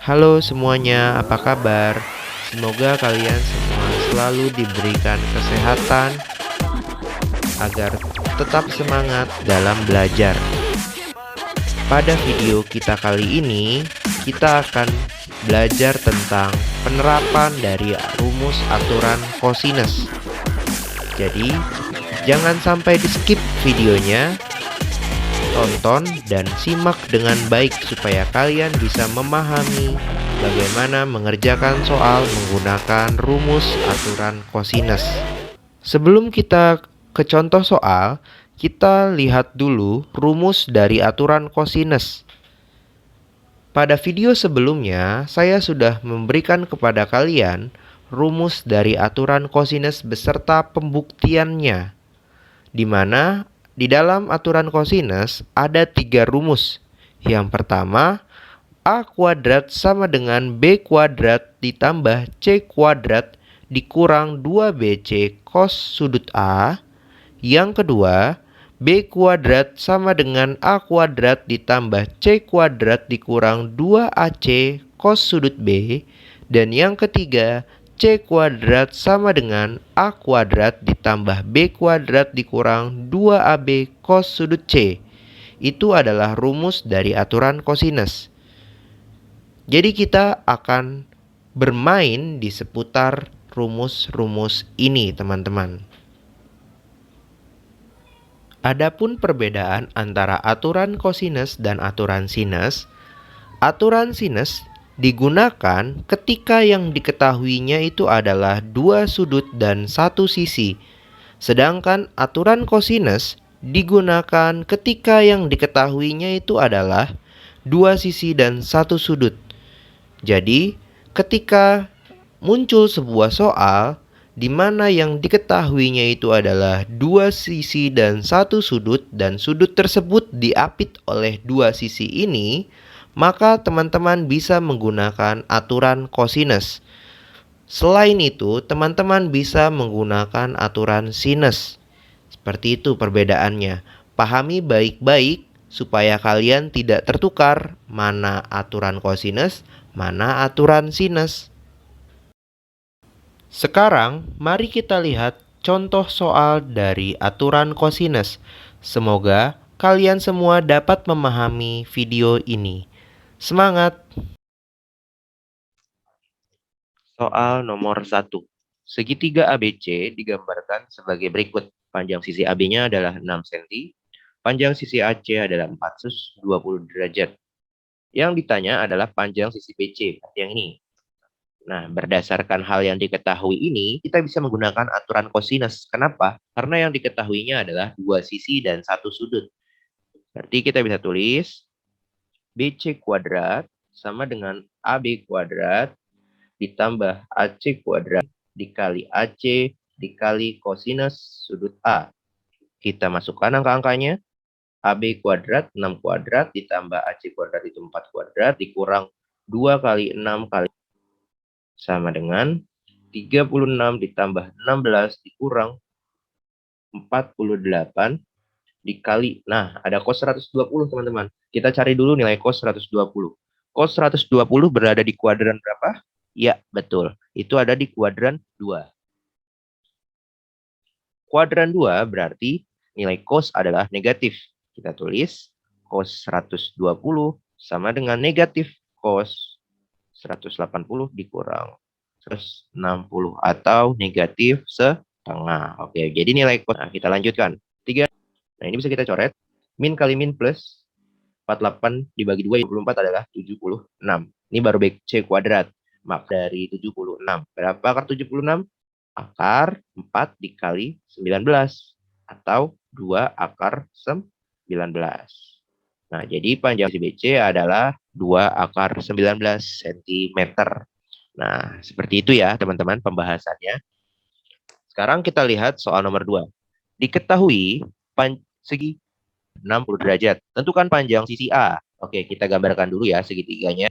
Halo semuanya, apa kabar? Semoga kalian semua selalu diberikan kesehatan agar tetap semangat dalam belajar. Pada video kita kali ini, kita akan belajar tentang penerapan dari rumus aturan kosinus. Jadi, jangan sampai di-skip videonya. Tonton dan simak dengan baik supaya kalian bisa memahami bagaimana mengerjakan soal menggunakan rumus aturan kosinus. Sebelum kita ke contoh soal, kita lihat dulu rumus dari aturan kosinus. Pada video sebelumnya, saya sudah memberikan kepada kalian rumus dari aturan kosinus beserta pembuktiannya, di mana di dalam aturan kosinus ada 3 rumus. Yang pertama, A kuadrat sama dengan B kuadrat ditambah C kuadrat dikurang 2BC cos sudut A. Yang kedua, B kuadrat sama dengan A kuadrat ditambah C kuadrat dikurang 2AC cos sudut B. Dan yang ketiga, C kuadrat sama dengan A kuadrat ditambah B kuadrat dikurang 2AB cos sudut C. Itu adalah rumus dari aturan kosinus. Jadi kita akan bermain di seputar rumus-rumus ini, teman-teman. Adapun perbedaan antara aturan kosinus dan aturan aturan sinus digunakan ketika yang diketahuinya itu adalah dua sudut dan satu sisi. Sedangkan aturan kosinus digunakan ketika yang diketahuinya itu adalah dua sisi dan satu sudut. Jadi, ketika muncul sebuah soal di mana yang diketahuinya itu adalah dua sisi dan satu sudut, dan sudut tersebut diapit oleh dua sisi ini, maka teman-teman bisa menggunakan aturan kosinus. Selain itu, teman-teman bisa menggunakan aturan sinus. Seperti itu perbedaannya. Pahami baik-baik supaya kalian tidak tertukar mana aturan kosinus, mana aturan sinus. Sekarang, mari kita lihat contoh soal dari aturan kosinus. Semoga kalian semua dapat memahami video ini. Semangat! Soal nomor 1. Segitiga ABC digambarkan sebagai berikut. Panjang sisi AB-nya adalah 6 cm, panjang sisi AC adalah 420 derajat. Yang ditanya adalah panjang sisi BC, yang ini. Nah, berdasarkan hal yang diketahui ini, kita bisa menggunakan aturan kosinus. Kenapa? Karena yang diketahuinya adalah dua sisi dan satu sudut. Berarti kita bisa tulis BC kuadrat sama dengan AB kuadrat ditambah AC kuadrat dikali AC dikali kosinus sudut A. Kita masukkan angka-angkanya. AB kuadrat 6 kuadrat ditambah AC kuadrat itu 4 kuadrat dikurang 2 kali 6 kali sama dengan 36 ditambah 16 dikurang 48 dikali. Nah, ada cos 120 teman-teman. Kita cari dulu nilai cos 120. Cos 120 berada di kuadran berapa? Ya, betul. Itu ada di kuadran 2. Kuadran 2 berarti nilai cos adalah negatif. Kita tulis cos 120 sama dengan negatif cos 180 dikurang 160 atau negatif setengah. Oke, jadi nilai cos. Nah, kita lanjutkan. 3. Nah, ini bisa kita coret. Min kali min plus 48 dibagi 2, 24 adalah 76. Ini baru BC kuadrat. Maka dari 76. Berapa akar 76? Akar 4 dikali 19. Atau 2 akar 19. Nah, jadi panjang si BC adalah 2 akar 19 cm. Nah, seperti itu ya teman-teman pembahasannya. Sekarang kita lihat soal nomor 2. Diketahui segi 60 derajat. Tentukan panjang sisi A. Oke, kita gambarkan dulu ya segitiganya.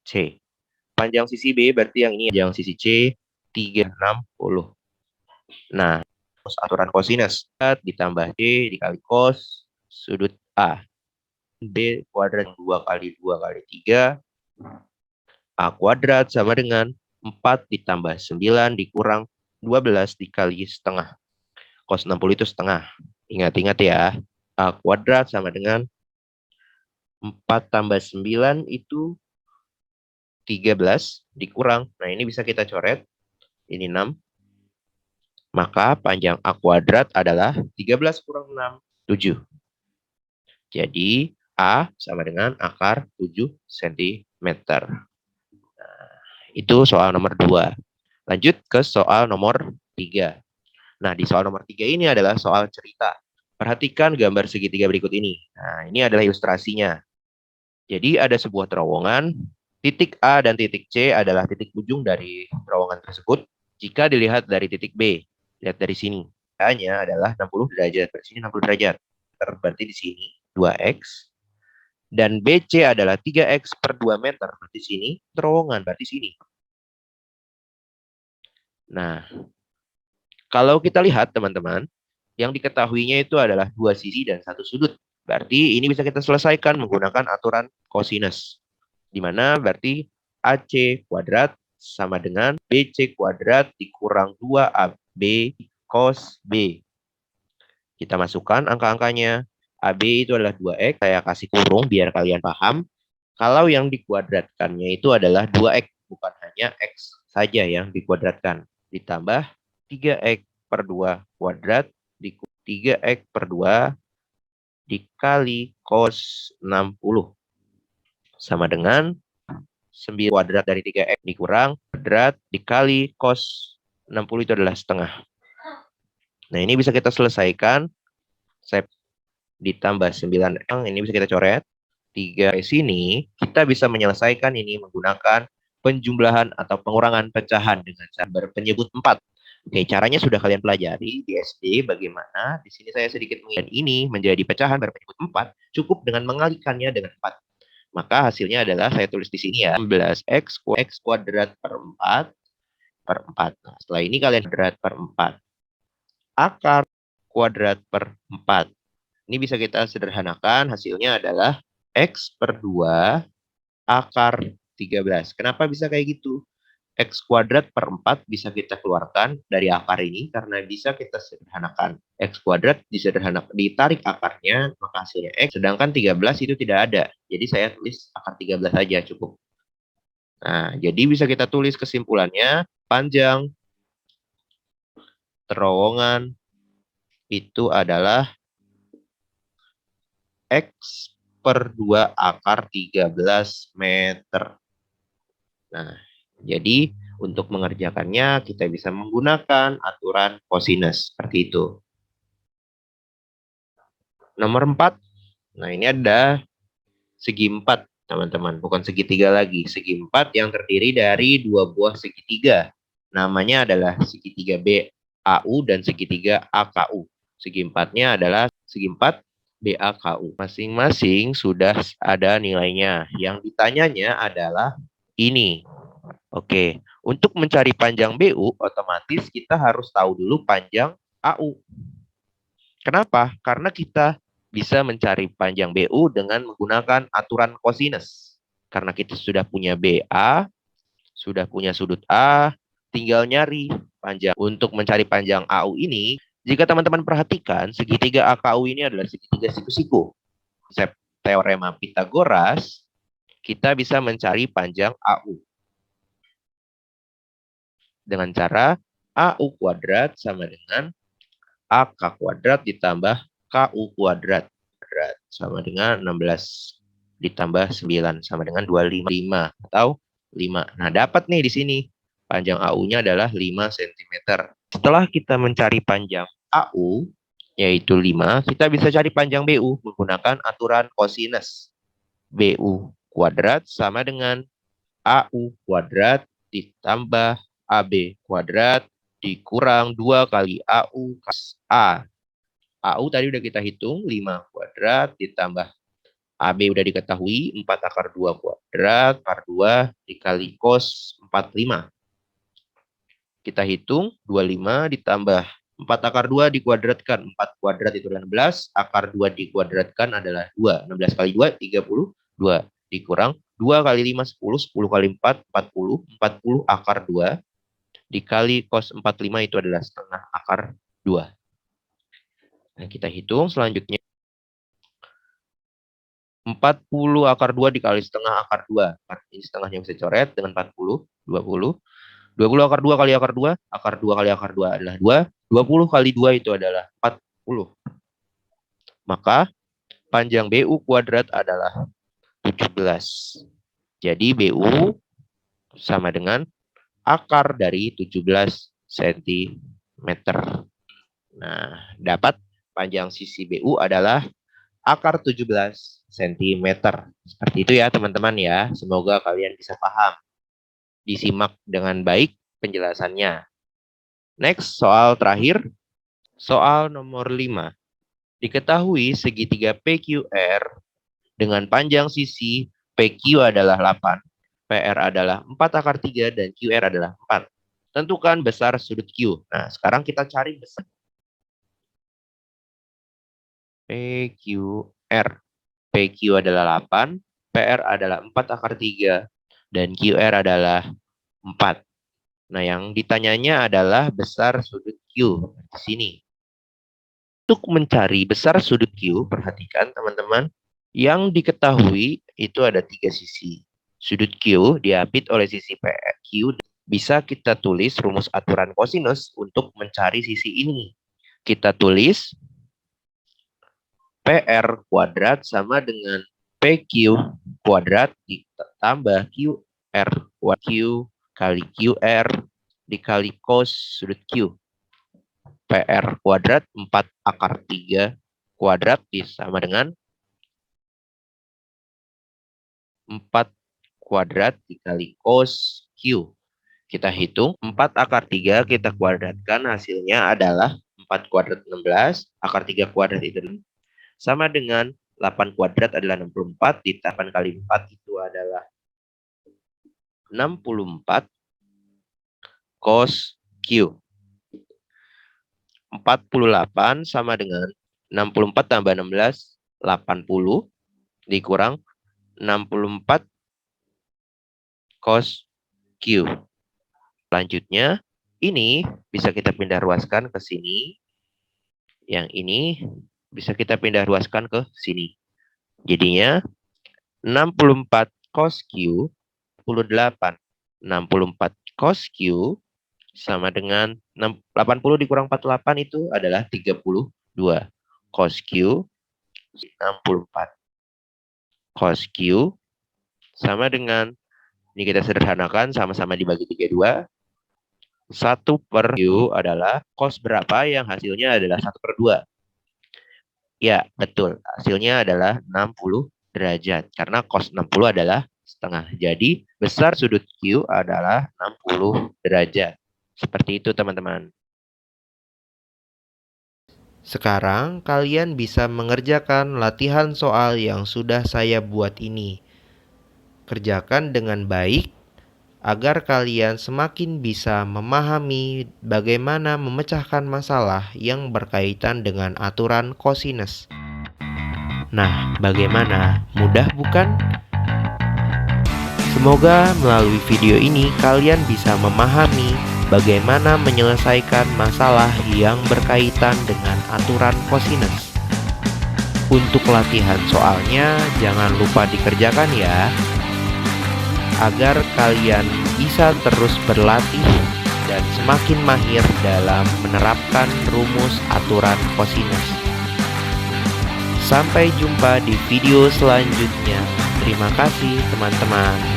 C. Panjang sisi B berarti yang ini. Panjang sisi C 360. Nah, aturan kosinus ditambah D dikali cos sudut A. B kuadrat 2 kali 2 kali 3 A kuadrat sama dengan 4 ditambah 9 dikurang 12 dikali setengah. Cos 60 itu setengah. Ingat-ingat ya. A kuadrat sama dengan 4 tambah 9 itu 13 dikurang. Nah, ini bisa kita coret. Ini 6. Maka panjang A kuadrat adalah 13 kurang 6, 7. Jadi, A sama dengan akar 7 cm. Nah, itu soal nomor 2. Lanjut ke soal nomor 3. Nah, di soal nomor 3 ini adalah soal cerita. Perhatikan gambar segitiga berikut ini. Nah, ini adalah ilustrasinya. Jadi ada sebuah terowongan, titik A dan titik C adalah titik ujung dari terowongan tersebut. Jika dilihat dari titik B, lihat dari sini. A-nya adalah 60 derajat, dari sini 60 derajat. Berarti di sini 2x. Dan BC adalah 3x per 2 meter, berarti sini terowongan, berarti sini. Nah, kalau kita lihat teman-teman, yang diketahuinya itu adalah 2 sisi dan 1 sudut. Berarti ini bisa kita selesaikan menggunakan aturan kosinus. Di mana berarti AC kuadrat sama dengan BC kuadrat dikurang 2AB cos B. Kita masukkan angka-angkanya. AB itu adalah 2X. Saya kasih kurung biar kalian paham. Kalau yang dikuadratkannya itu adalah 2X. Bukan hanya X saja yang dikuadratkan. Ditambah 3X per 2 kuadrat. 3X per 2 dikali cos 60 sama dengan 9 kuadrat dari 3x dikurang kuadrat dikali cos 60 itu adalah setengah. Nah, ini bisa kita selesaikan. Saya ditambah 9 ini bisa kita coret. 3 di sini kita bisa menyelesaikan ini menggunakan penjumlahan atau pengurangan pecahan dengan cara berpenyebut 4. Oke, caranya sudah kalian pelajari di SD bagaimana. Di sini saya sedikit mengingat ini menjadi pecahan berpenyebut 4 cukup dengan mengalikannya dengan 4. Maka hasilnya adalah saya tulis di sini ya, 16x kuadrat per 4 per 4. Nah, setelah ini kalian kuadrat per 4. Akar kuadrat per 4. Ini bisa kita sederhanakan, hasilnya adalah x per 2 akar 13. Kenapa bisa kayak gitu? X kuadrat per 4 bisa kita keluarkan dari akar ini karena bisa kita sederhanakan. X kuadrat ditarik akarnya, maka hasilnya X. Sedangkan 13 itu tidak ada. Jadi saya tulis akar 13 saja cukup. Nah, jadi bisa kita tulis kesimpulannya, panjang terowongan itu adalah X per 2 akar 13 meter. Nah, jadi untuk mengerjakannya kita bisa menggunakan aturan kosinus seperti itu. Nomor 4. Nah, ini ada segi 4, teman-teman. Bukan segitiga lagi. Segi 4 yang terdiri dari 2 buah segitiga. Namanya adalah segitiga BAU dan segitiga AKU. Segi 4-nya adalah segi 4 BAKU. Masing-masing sudah ada nilainya. Yang ditanyanya adalah ini. Oke, untuk mencari panjang BU, otomatis kita harus tahu dulu panjang AU. Kenapa? Karena kita bisa mencari panjang BU dengan menggunakan aturan kosinus. Karena kita sudah punya BA, sudah punya sudut A, tinggal nyari panjang. Untuk mencari panjang AU ini, jika teman-teman perhatikan, segitiga AKU ini adalah segitiga siku-siku. Konsep teorema Pitagoras, kita bisa mencari panjang AU. Dengan cara AU kuadrat sama dengan AK kuadrat ditambah KU kuadrat sama dengan 16 ditambah 9 sama dengan 25 atau 5. Nah, dapat nih di sini. Panjang AU-nya adalah 5 cm. Setelah kita mencari panjang AU, yaitu 5, kita bisa cari panjang BU menggunakan aturan kosinus. BU kuadrat sama dengan AU kuadrat ditambah AB kuadrat dikurang 2 kali AU cos A. AU tadi udah kita hitung, 5 kuadrat ditambah AB udah diketahui, 4 akar 2 kuadrat per 2 dikali cos 45. Kita hitung, 25 ditambah 4 akar 2 dikuadratkan. 4 kuadrat itu 16, akar 2 dikuadratkan adalah 2. 16 kali 2, 32. Dikurang 2 kali 5, 10. 10 kali 4, 40. 40 akar 2. Dikali cos 45 itu adalah setengah akar 2. Nah, kita hitung selanjutnya. 40 akar 2 dikali setengah akar 2. Ini setengahnya bisa coret dengan 40. 20. 20 akar 2 kali akar 2. Akar 2 kali akar 2 adalah 2. 20 kali 2 itu adalah 40. Maka panjang BU kuadrat adalah 17. Jadi BU sama dengan akar dari 17 cm. Nah, dapat panjang sisi BU adalah akar 17 cm. Seperti itu ya teman-teman ya. Semoga kalian bisa paham. Disimak dengan baik penjelasannya. Next, soal terakhir. Soal nomor 5. Diketahui segitiga PQR dengan panjang sisi PQ adalah 8, PR adalah 4 akar 3, dan QR adalah 4. Tentukan besar sudut Q. Nah, sekarang kita cari besar PQR. PQ adalah 8, PR adalah 4 akar 3, dan QR adalah 4. Nah, yang ditanyanya adalah besar sudut Q di sini. Untuk mencari besar sudut Q, perhatikan teman-teman, yang diketahui itu ada 3 sisi. Sudut Q diapit oleh sisi PQ. Bisa kita tulis rumus aturan kosinus untuk mencari sisi ini. Kita tulis PR kuadrat sama dengan PQ kuadrat ditambah QR. Q kali QR dikali cos sudut Q. PR kuadrat 4 akar 3 kuadrat sama dengan 4 kuadrat dikali cos Q. Kita hitung 4 akar 3 kita kuadratkan, hasilnya adalah 4 kuadrat 16, akar 3 kuadrat itu sama dengan 8 kuadrat adalah 64, di 8 kali 4 itu adalah 64 cos Q. 48 sama dengan 64 tambah 16, 80 dikurang 64 cos Q. Selanjutnya, ini bisa kita pindah ruaskan ke sini. Yang ini bisa kita pindah ruaskan ke sini. Jadinya 64 cos Q, 48. 64 cos Q sama dengan 80 dikurang 48 itu adalah 32. Cos Q 64. Cos Q sama dengan, ini kita sederhanakan, sama-sama dibagi 32. 1 per Q adalah cos berapa yang hasilnya adalah 1 per 2. Ya, betul. Hasilnya adalah 60 derajat. Karena cos 60 adalah setengah. Jadi, besar sudut Q adalah 60 derajat. Seperti itu teman-teman. Sekarang kalian bisa mengerjakan latihan soal yang sudah saya buat ini. Kerjakan dengan baik agar kalian semakin bisa memahami bagaimana memecahkan masalah yang berkaitan dengan aturan kosinus. Nah, bagaimana? Mudah bukan? Semoga melalui video ini kalian bisa memahami bagaimana menyelesaikan masalah yang berkaitan dengan aturan kosinus. Untuk latihan soalnya jangan lupa dikerjakan ya, agar kalian bisa terus berlatih dan semakin mahir dalam menerapkan rumus aturan kosinus. Sampai jumpa di video selanjutnya. Terima kasih teman-teman.